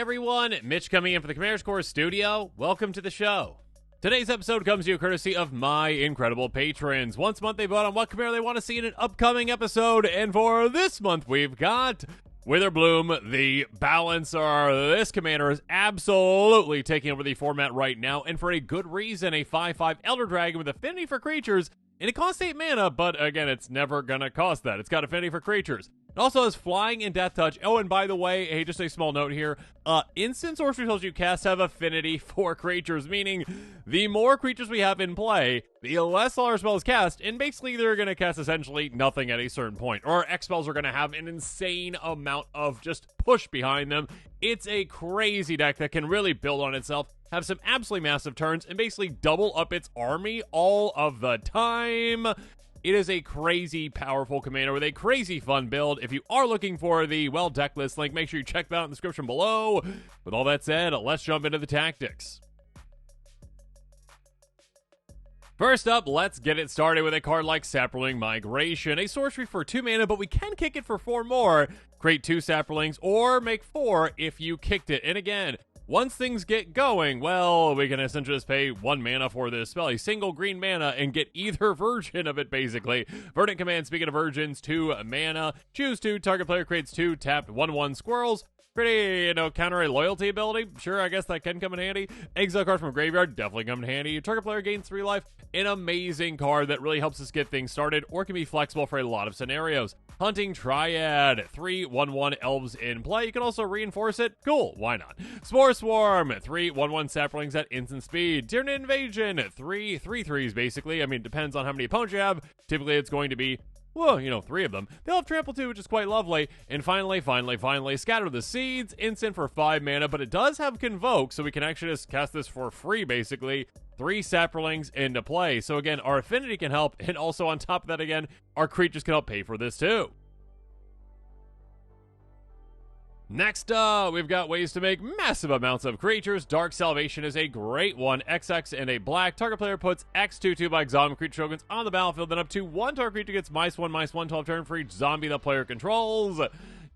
everyone, Mitch coming in for the Commander's Corps studio. Welcome to the show. Today's episode comes to you courtesy of my incredible patrons. Once a month they vote on what Commander they want to see in an upcoming episode, and for this month we've got Witherbloom, the balancer. This commander is absolutely taking over the format right now, and for a good reason. A 5/5 Elder Dragon with affinity for creatures, and it costs 8 mana, but again, it's never gonna cost that. It's got affinity for creatures. It also has flying and death touch. Oh, and by the way, hey, just a small note here. Instant sorcery spells you cast have affinity for creatures, meaning the more creatures we have in play, the less our spells cast, and basically they're going to cast essentially nothing at a certain point. Or our X spells are going to have an insane amount of just push behind them. It's a crazy deck that can really build on itself, have some absolutely massive turns, and basically double up its army all of the time. It is a crazy powerful commander with a crazy fun build. If you are looking for the, well, deck list link, make sure you check that out in the description below. With all that said, let's jump into the tactics. First up, let's get it started with a card like Saproling Migration. A sorcery for 2 mana, but we can kick it for 4 more. Create 2 Saprolings, or make 4 if you kicked it. And again, once things get going, well, we can essentially just pay 1 mana for this spell, a single green mana, and get either version of it, basically. Verdant Command, speaking of versions, 2 mana. Choose 2, target player creates 2 tapped 1/1 squirrels. Pretty, counter a loyalty ability. Sure, I guess that can come in handy. Exile card from graveyard, definitely come in handy. Target player gains 3 life. An amazing card that really helps us get things started, or can be flexible for a lot of scenarios. Hunting Triad, 3/1/1 elves in play. You can also reinforce it. Cool, why not? Spore Swarm, 3/1/1 saplings at instant speed. Tyrannid Invasion, 3 3/3s basically. I mean, depends on how many opponents you have. Typically, it's going to be, well, 3 of them. They'll have trample too, which is quite lovely. And finally, Scatter the Seeds, instant for 5 mana, but it does have Convoke, so we can actually just cast this for free, basically. 3 Saprolings into play. So again, our affinity can help, and also on top of that, again, our creatures can help pay for this too. Next up, we've got ways to make massive amounts of creatures. Dark Salvation is a great one. XX and a black. Target player puts X/2/2 black zombie creature tokens on the battlefield. Then up to 1 target creature gets -1/-1 12 turn for each zombie the player controls.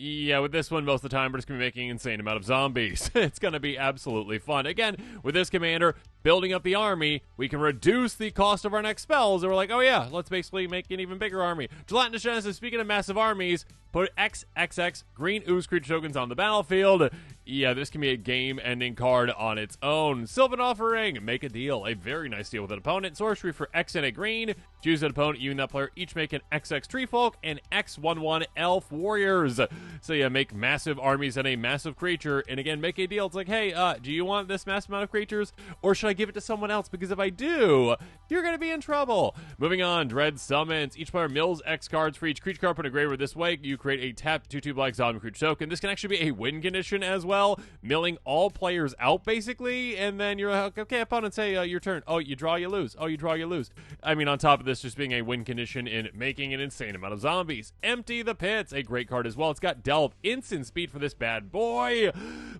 Yeah, with this one, most of the time, we're just going to be making an insane amount of zombies. It's going to be absolutely fun. Again, with this commander, building up the army, we can reduce the cost of our next spells, and we're like, oh yeah, let's basically make an even bigger army. Gelatinous Genesis, speaking of massive armies, put XXX green ooze creature tokens on the battlefield. Yeah, this can be a game-ending card on its own. Sylvan Offering, make a deal. A very nice deal with an opponent. Sorcery for X and a green. Choose an opponent, you and that player each make an XX Tree Folk and X/1/1 Elf Warriors. So yeah, make massive armies and a massive creature. And again, make a deal. It's like, hey, do you want this massive amount of creatures? Or should I give it to someone else? Because if I do, you're going to be in trouble. Moving on, Dread Summons. Each player mills X cards for each creature card put in a graveyard this way. You create a tapped 2/2 black zombie creature token. This can actually be a win condition as well. Milling all players out, basically. And then you're like, okay, opponent, say your turn. Oh, you draw, you lose. Oh, you draw, you lose. I mean, on top of this, just being a win condition in making an insane amount of zombies. Empty the Pits, a great card as well. It's got Delve, instant speed for this bad boy.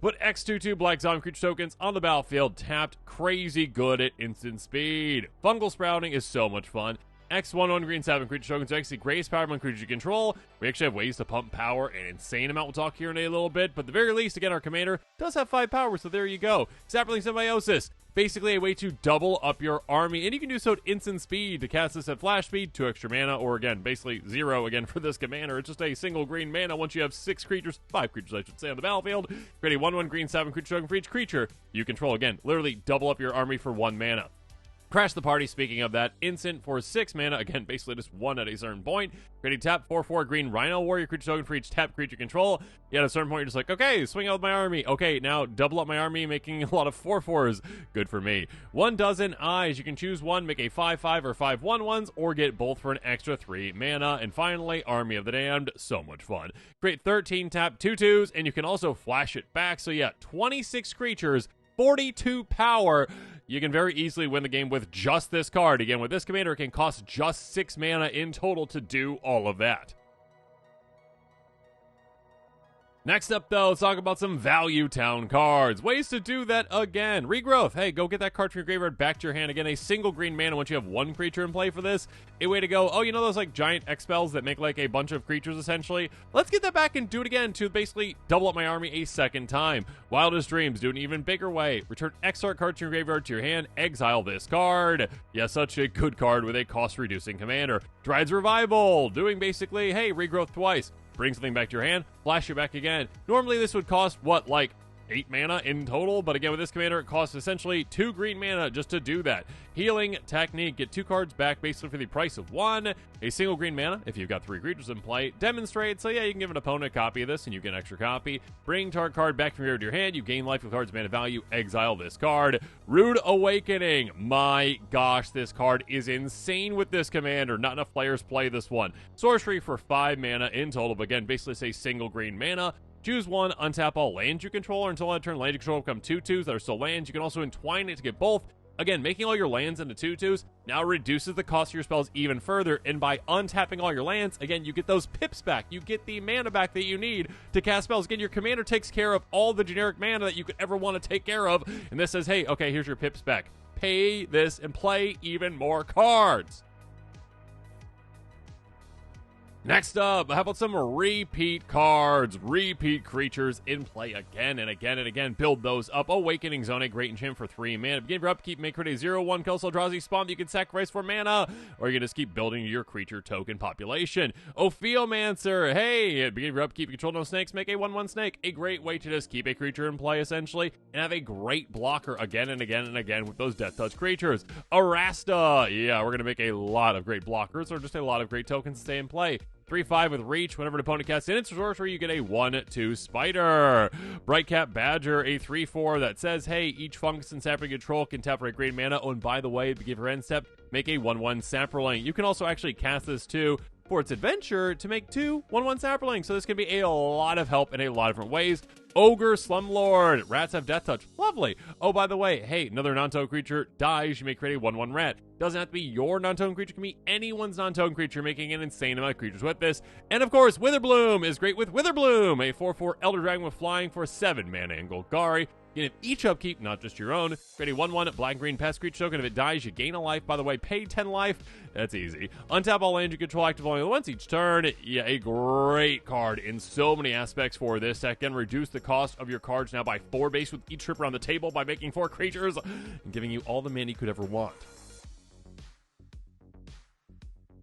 Put X/2/2 black zombie creature tokens on the battlefield. Tapped, crazy good at instant speed. Fungal Sprouting is so much fun. X/1/1 green 7 creature tokens are actually the greatest power among creatures you control. We actually have ways to pump power an insane amount. We'll talk here in a little bit, but at the very least, again, our commander does have 5 power, so there you go. Saproling Symbiosis, basically a way to double up your army, and you can do so at instant speed. To cast this at flash speed, 2 extra mana, or again, basically 0 again for this commander. It's just a single green mana once you have 6 creatures, 5 creatures I should say, on the battlefield. Create a 1/1 green 7 creature token for each creature you control. Again, literally double up your army for 1 mana. Crash the Party, speaking of that, instant for 6 mana, again, basically just 1 at a certain point. Creating tap 4/4 green Rhino Warrior creature token for each tap creature control. Yeah, at a certain point, you're just like, okay, swing out with my army. Okay, now double up my army, making a lot of 4/4s. Good for me. 1 dozen eyes. You can choose one, make a 5/5 or 5/1/1s, or get both for an extra 3 mana. And finally, Army of the Damned. So much fun. Create 13 tap 2/2s, and you can also flash it back. So yeah, 26 creatures, 42 power. You can very easily win the game with just this card. Again, with this commander, it can cost just 6 mana in total to do all of that. Next up, though, let's talk about some value town cards. Ways to do that again. Regrowth. Hey, go get that card from your graveyard back to your hand. Again, a single green mana once you have one creature in play for this. A way to go, oh, you know those like giant X spells that make like a bunch of creatures essentially? Let's get that back and do it again to basically double up my army a second time. Wildest Dreams, do it an even bigger way. Return X art card to your graveyard to your hand. Exile this card. Yeah, such a good card with a cost-reducing commander. Dryad's Revival, doing basically, hey, regrowth twice. Bring something back to your hand, flash it back again. Normally this would cost, what, like 8 mana in total? But again, with this commander, it costs essentially 2 green mana just to do that. Healing Technique, get 2 cards back basically for the price of 1. A single green mana, if you've got 3 creatures in play. Demonstrate, so yeah, you can give an opponent a copy of this and you get an extra copy. Bring target card back from your hand, you gain life with cards mana value, exile this card. Rude Awakening, my gosh, this card is insane with this commander. Not enough players play this one. Sorcery for 5 mana in total, but again, basically say single green mana. Choose one, untap all lands you control, or until that turn, land you control become 2/2s that are still lands. You can also entwine it to get both. Again, making all your lands into 2/2s now reduces the cost of your spells even further, and by untapping all your lands, again, you get those pips back. You get the mana back that you need to cast spells. Again, your commander takes care of all the generic mana that you could ever want to take care of, and this says, hey, okay, here's your pips back. Pay this and play even more cards. Next up, how about some repeat cards? Repeat creatures in play again and again and again. Build those up. Awakening Zone, a great enchantment for 3 mana. Begin your upkeep, make it a 0/1 Kill Eldrazi spawn that you can sacrifice for mana, or you can just keep building your creature token population. Ophiomancer, hey, begin your upkeep, control no snakes, make a 1/1 snake. A great way to just keep a creature in play, essentially, and have a great blocker again and again and again with those Death Touch creatures. Arasta, yeah, we're going to make a lot of great blockers, or just a lot of great tokens to stay in play. 3/5 with reach. Whenever an opponent casts in its sorcery, you get a 1/2 spider. Brightcap Badger, a 3/4 that says, hey, each fungus and sapper you control can tap for a green mana. Oh, and by the way, give your end step, make a 1/1 sapperling. You can also actually cast this too for its adventure to make 2 1/1 sapperlings. So this can be a lot of help in a lot of different ways. Ogre Slumlord. Rats have Death Touch. Lovely. Oh, by the way, hey, another non-token creature dies. You may create a 1/1 rat. Doesn't have to be your non-token creature. It can be anyone's non-token creature, making an insane amount of creatures with this. And of course, Witherbloom is great with Witherbloom, a 4/4 Elder Dragon with flying for 7 mana and Golgari. You can have each upkeep, not just your own. Create a 1/1 black-green pest creature token. If it dies, you gain a life. By the way, pay 10 life. That's easy. Untap all lands you control, active only once each turn. Yeah, a great card in so many aspects for this deck. Again, reduce the cost of your cards now by 4 base with each trip around the table by making 4 creatures and giving you all the mana you could ever want.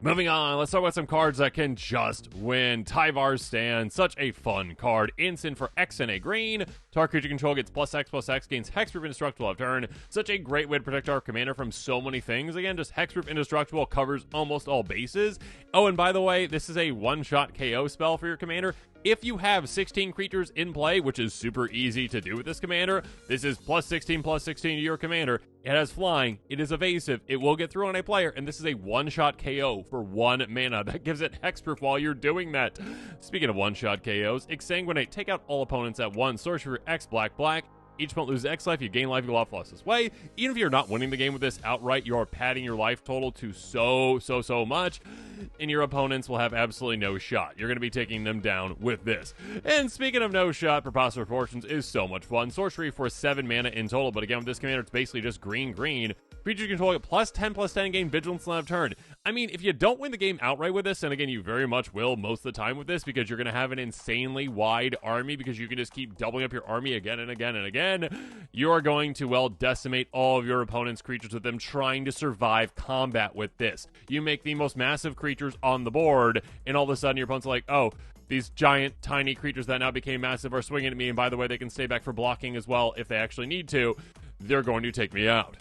Moving on, let's talk about some cards that can just win. Tyvar's Stand, such a fun card. Instant for X and a green. Target creature control gets +X/+X, gains hexproof indestructible of turn. Such a great way to protect our commander from so many things. Again, just hexproof indestructible covers almost all bases. Oh, and by the way, this is a one-shot KO spell for your commander. If you have 16 creatures in play, which is super easy to do with this commander, this is +16/+16 to your commander. It has flying, it is evasive, it will get through on a player, and this is a one-shot KO for 1 mana. That gives it hexproof while you're doing that. Speaking of one-shot KOs, Exsanguinate, take out all opponents at once. Sorcery for X, black. Each opponent loses X life, you gain life, you go off lost this way. Even if you're not winning the game with this outright, you are padding your life total to so much, and your opponents will have absolutely no shot. You're going to be taking them down with this. And speaking of no shot, Preposterous Proportions is so much fun. Sorcery for 7 mana in total, but again, with this commander, it's basically just green. Creature control get +10/+10 gain vigilance on turn. I mean, if you don't win the game outright with this, and again, you very much will most of the time with this, because you're going to have an insanely wide army, because you can just keep doubling up your army again and again and again, you are going to, well, decimate all of your opponent's creatures with them trying to survive combat with this. You make the most massive creatures on the board, and all of a sudden your opponent's like, oh, these giant, tiny creatures that now became massive are swinging at me, and by the way, they can stay back for blocking as well if they actually need to. They're going to take me out.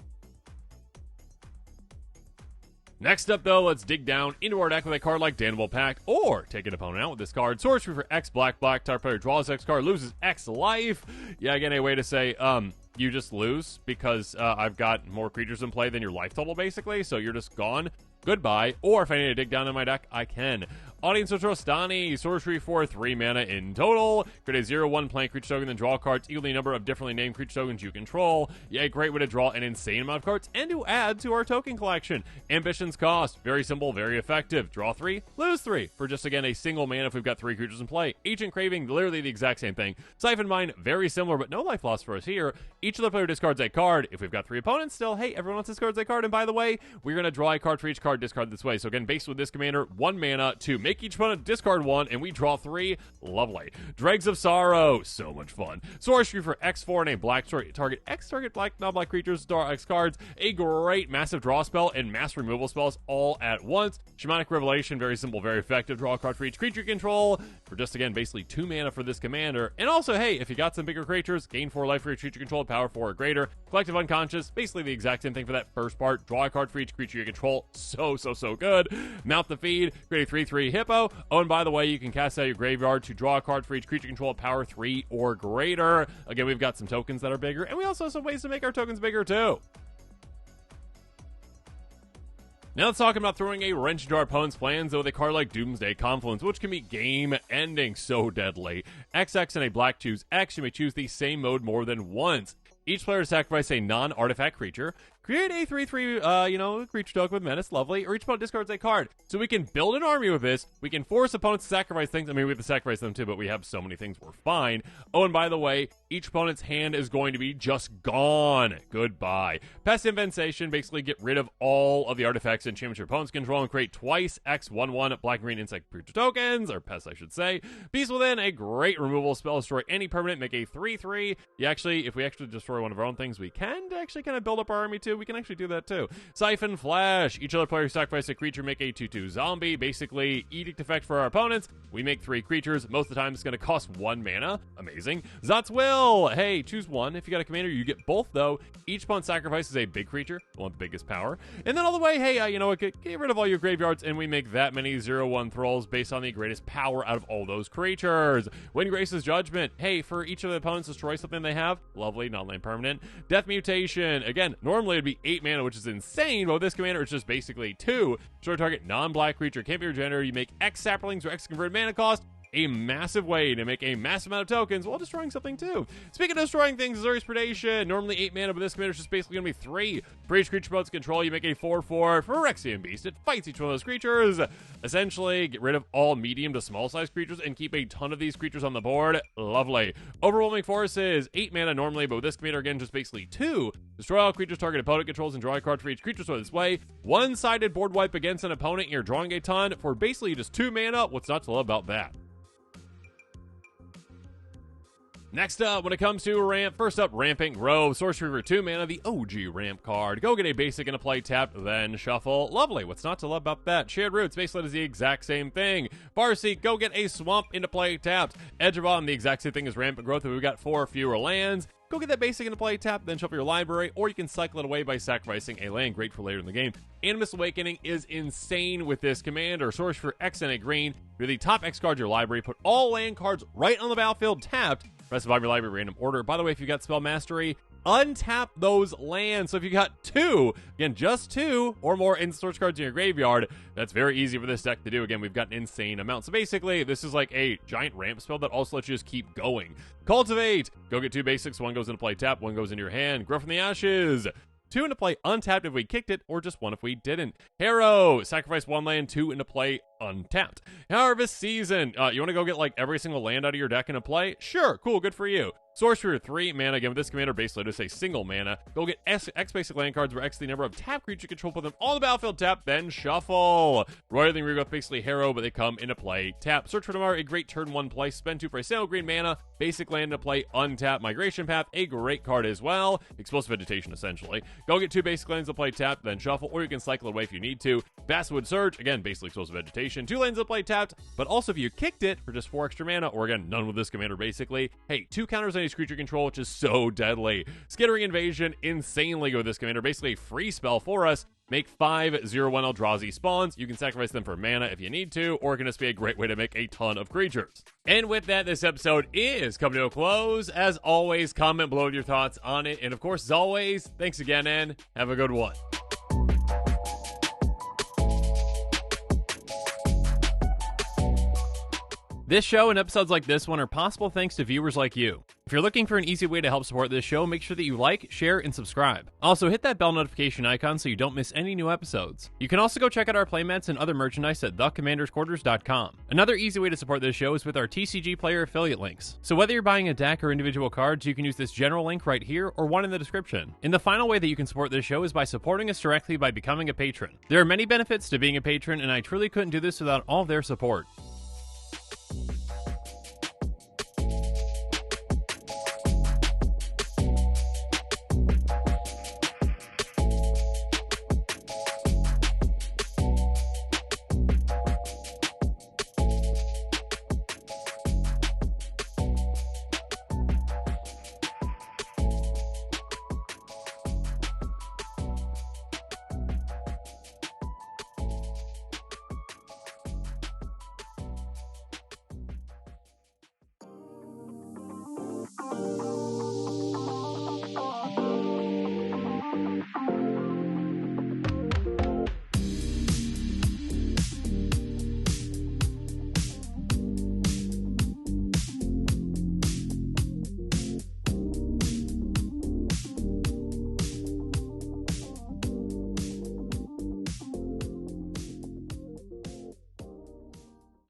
Next up, though, let's dig down into our deck with a card like Damnable Pact, or take an opponent out with this card. Sorcery for X, black. Target player draws X card, loses X life. Yeah, again, a way to say, you just lose because I've got more creatures in play than your life total, basically, so you're just gone. Goodbye. Or if I need to dig down in my deck, I can. Audience of Trostani, sorcery for 3 mana in total. Create a 0/1 plant creature token, then draw cards equal the number of differently named creature tokens you control. Yeah, great way to draw an insane amount of cards and to add to our token collection. Ambition's cost, very simple, very effective. Draw 3, lose 3 for just, again, a single mana if we've got 3 creatures in play. Ancient Craving, literally the exact same thing. Siphon Mine, very similar, but no life loss for us here. Each other player discards a card. If we've got 3 opponents still, hey, everyone else discards a card. And by the way, we're going to draw a card for each card discard this way. So again, based with this commander, 1 mana to make each opponent discard 1, and we draw 3. Lovely. Dregs of Sorrow, so much fun. Sorcery for X4 and a black target X target black non-black creatures, draw X cards. A great massive draw spell and mass removal spells all at once. Shamanic Revelation, very simple, very effective. Draw a card for each creature you control for just, again, basically 2 mana for this commander. And also, hey, if you got some bigger creatures, gain 4 life for each creature you control, power 4 or greater. Collective Unconscious, basically the exact same thing for that first part. Draw a card for each creature you control. So good. Mount the Feed, create a 3/3 Hippo. Oh, and by the way, you can cast out your graveyard to draw a card for each creature you control, power 3 or greater. Again, we've got some tokens that are bigger, and we also have some ways to make our tokens bigger too. Now let's talk about throwing a wrench into our opponent's plans with a card like Doomsday Confluence, which can be game-ending, so deadly. XX and a black choose X, you may choose the same mode more than once. Each player sacrifice a non-artifact creature. Create a 3/3, creature token with menace, lovely, or each opponent discards a card. So we can build an army with this. We can force opponents to sacrifice things. I mean, we have to sacrifice them too, but we have so many things, we're fine. Oh, and by the way, each opponent's hand is going to be just gone. Goodbye. Pest Invention, basically get rid of all of the artifacts and enchantments your opponents control and create twice X/1/1 black and green insect creature tokens, or pests, I should say. Beast Within, a great removal spell, destroy any permanent, make a 3/3. If we actually destroy one of our own things, we can actually kind of build up our army too. We can actually do that too. Siphon Flash, each other player sacrifice a creature, make a 2/2 zombie. Basically, edict effect for our opponents. We make 3 creatures. Most of the time, it's going to cost 1 mana. Amazing. Zot's Will, hey, choose 1. If you got a commander, you get both though. Each opponent sacrifices a big creature, the one with the biggest power. And then all the way, hey, you know what, get rid of all your graveyards, and we make that many 0/1 thralls based on the greatest power out of all those creatures. Windgrace's Judgment, hey, for each of the opponents, destroy something they have. Lovely, non-land permanent. Death Mutation, again, normally it'd be 8 mana, which is insane, but with this commander, it's just basically 2. Destroy target non-black creature, can't be regenerated. You make X saplings or X converted mana cost. A massive way to make a massive amount of tokens while destroying something too. Speaking of destroying things, Azorius Predation, normally 8 mana, but this commander is just basically going to be 3. For each creature opponent's control, you make a 4/4 for Phyrexian Beast. It fights each one of those creatures. Essentially, get rid of all medium to small size creatures and keep a ton of these creatures on the board. Lovely. Overwhelming Forces, 8 mana normally, but with this commander, again, just basically 2. Destroy all creatures target opponent controls and draw a card for each creature. So this way, one-sided board wipe against an opponent, and you're drawing a ton for basically just 2 mana. What's not to love about that? Next up, when it comes to ramp, first up, Rampant Grove. Sorcery for 2 mana, the OG ramp card. Go get a basic and a play tap, then shuffle. Lovely. What's not to love about that? Shared Roots, basically does the exact same thing. Farseek, go get a swamp into play tapped. Edge of Autumn, the exact same thing as Rampant Growth, but we've got 4 fewer lands. Go get that basic into play tap, then shuffle your library, or you can cycle it away by sacrificing a land. Great for later in the game. Animus Awakening is insane with this command, or Source for X and a green. You're the top X card of your library. Put all land cards right on the battlefield tapped. Rest of your library random order. By the way, if you got Spell Mastery, untap those lands. So if you got 2, again, just 2 or more instant storage cards in your graveyard, that's very easy for this deck to do. Again, we've got an insane amount. So basically, this is like a giant ramp spell that also lets you just keep going. Cultivate, go get 2 basics. 1 goes into play tap, 1 goes into your hand. Grow from the Ashes. 2 into play untapped if we kicked it, or just 1 if we didn't. Harrow, sacrifice 1 land, 2 into play untapped. Harvest Season, you want to go get like every single land out of your deck into play? Sure, cool, good for you. Sorcerer 3 mana, again with this commander basically just a single mana. Go get X basic land cards where X the number of tap creature control, put them on the battlefield tap, then shuffle. Roiling Regrowth, basically Harrow, but they come into play tap. Search for Tomorrow, a great turn 1 play. Spend 2 for a single green mana. Basic land to play untap. Migration Path, a great card as well. Explosive Vegetation, essentially. Go get 2 basic lands to play tap, then shuffle, or you can cycle it away if you need to. Basswood Surge, again, basically Explosive Vegetation. 2 lands to play tapped, but also if you kicked it for just 4 extra mana, or again, none with this commander basically. Hey, 2 counters on each creature control, which is so deadly. Skittering Invasion, insanely good with this commander. Basically a free spell for us. Make 5 0/1 Eldrazi spawns. You can sacrifice them for mana if you need to, or it can just be a great way to make a ton of creatures. And with that, this episode is coming to a close. As always, comment below with your thoughts on it. And of course, as always, thanks again and have a good one. This show and episodes like this one are possible thanks to viewers like you. If you're looking for an easy way to help support this show, make sure that you like, share, and subscribe. Also, hit that bell notification icon so you don't miss any new episodes. You can also go check out our playmats and other merchandise at thecommandersquarters.com. Another easy way to support this show is with our TCG player affiliate links. So whether you're buying a deck or individual cards, you can use this general link right here or one in the description. And the final way that you can support this show is by supporting us directly by becoming a patron. There are many benefits to being a patron, and I truly couldn't do this without all of their support.